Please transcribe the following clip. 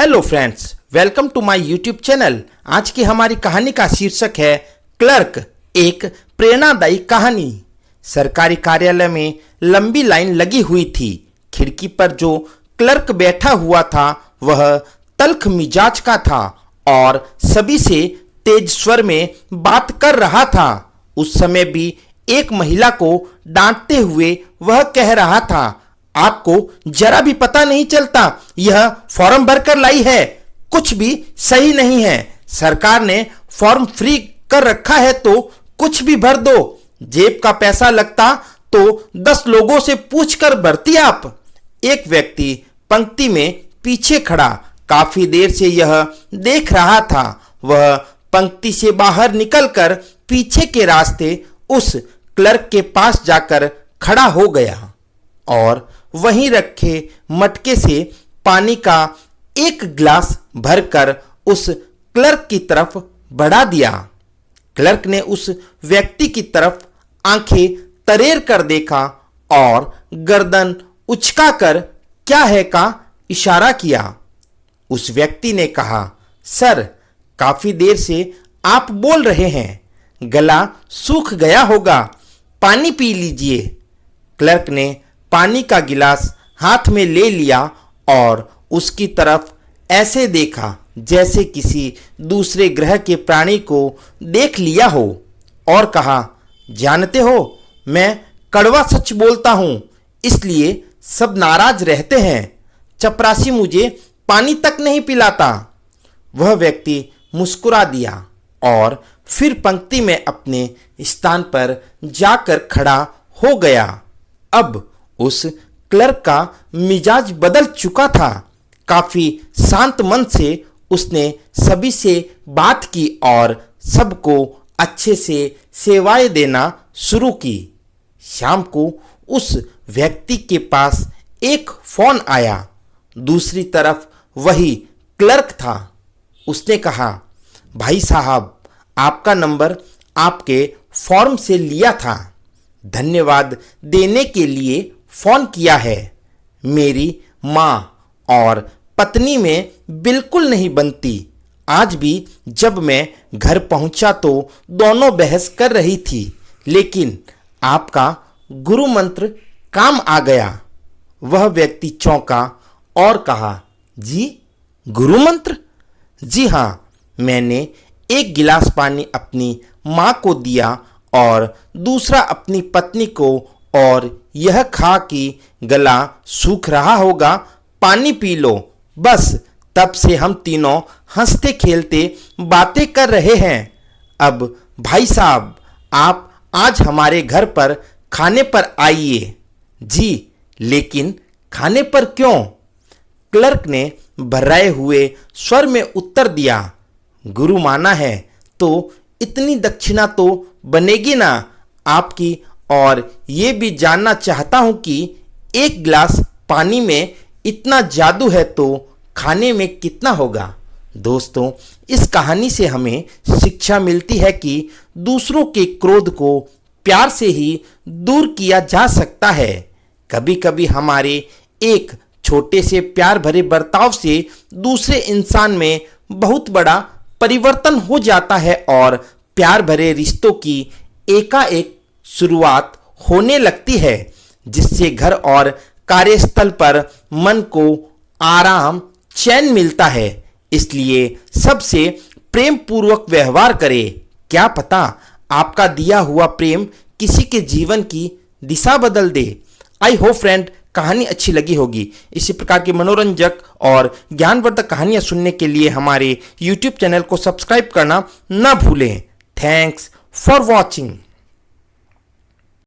Hello friends, welcome to my YouTube channel. आज की हमारी कहानी का शीर्षक है क्लर्क, एक प्रेरणादायी कहानी। सरकारी कार्यालय में लंबी लाइन लगी हुई थी। खिड़की पर जो क्लर्क बैठा हुआ था वह तल्ख मिजाज का था और सभी से तेज स्वर में बात कर रहा था। उस समय भी एक महिला को डांटते हुए वह कह रहा था, आपको जरा भी पता नहीं चलता, यह फॉर्म भरकर लाई है, कुछ भी सही नहीं है। सरकार ने फॉर्म फ्री कर रखा है तो कुछ भी भर दो। जेब का पैसा लगता तो 10 लोगों से पूछकर भरती आप। एक व्यक्ति पंक्ति में पीछे खड़ा काफी देर से यह देख रहा था। वह पंक्ति से बाहर निकलकर पीछे के रास्ते उस क्लर्क के पास जाकर खड़ा हो गया और वहीं रखे मटके से पानी का एक गिलास भरकर उस क्लर्क की तरफ बढ़ा दिया। क्लर्क ने उस व्यक्ति की तरफ आंखें तरेर कर देखा और गर्दन उचकाकर क्या है का इशारा किया। उस व्यक्ति ने कहा, सर, काफी देर से आप बोल रहे हैं, गला सूख गया होगा, पानी पी लीजिए। क्लर्क ने पानी का गिलास हाथ में ले लिया और उसकी तरफ ऐसे देखा जैसे किसी दूसरे ग्रह के प्राणी को देख लिया हो और कहा, जानते हो, मैं कड़वा सच बोलता हूं, इसलिए सब नाराज रहते हैं। चपरासी मुझे पानी तक नहीं पिलाता। वह व्यक्ति मुस्कुरा दिया और फिर पंक्ति में अपने स्थान पर जाकर खड़ा हो गया। अब उस क्लर्क का मिजाज बदल चुका था। काफी शांत मन से उसने सभी से बात की और सबको अच्छे से सेवाएं देना शुरू की। शाम को उस व्यक्ति के पास एक फोन आया। दूसरी तरफ वही क्लर्क था। उसने कहा, भाई साहब, आपका नंबर आपके फॉर्म से लिया था, धन्यवाद देने के लिए फोन किया है। मेरी माँ और पत्नी में बिल्कुल नहीं बनती। आज भी जब मैं घर पहुंचा तो दोनों बहस कर रही थी, लेकिन आपका गुरु मंत्र काम आ गया। वह व्यक्ति चौंका और कहा, जी, गुरु मंत्र? जी हाँ, मैंने एक गिलास पानी अपनी माँ को दिया और दूसरा अपनी पत्नी को, और यह खा कि गला सूख रहा होगा, पानी पी लो। बस तब से हम तीनों हंसते खेलते बातें कर रहे हैं। अब भाई साहब, आप आज हमारे घर पर खाने पर आइए। जी, लेकिन खाने पर क्यों? क्लर्क ने भर्राए हुए स्वर में उत्तर दिया, गुरु माना है तो इतनी दक्षिणा तो बनेगी ना आपकी, और ये भी जानना चाहता हूं कि एक गिलास पानी में इतना जादू है तो खाने में कितना होगा। दोस्तों, इस कहानी से हमें शिक्षा मिलती है कि दूसरों के क्रोध को प्यार से ही दूर किया जा सकता है। कभी कभी हमारे एक छोटे से प्यार भरे बर्ताव से दूसरे इंसान में बहुत बड़ा परिवर्तन हो जाता है और प्यार भरे रिश्तों की एकाएक शुरुआत होने लगती है, जिससे घर और कार्यस्थल पर मन को आराम, चैन मिलता है। इसलिए सबसे प्रेम पूर्वक व्यवहार करें। क्या पता आपका दिया हुआ प्रेम किसी के जीवन की दिशा बदल दे। आई होप फ्रेंड, कहानी अच्छी लगी होगी। इसी प्रकार की मनोरंजक और ज्ञानवर्धक कहानियां सुनने के लिए हमारे YouTube चैनल को सब्सक्राइब करना ना भूलें। Thanks for watching.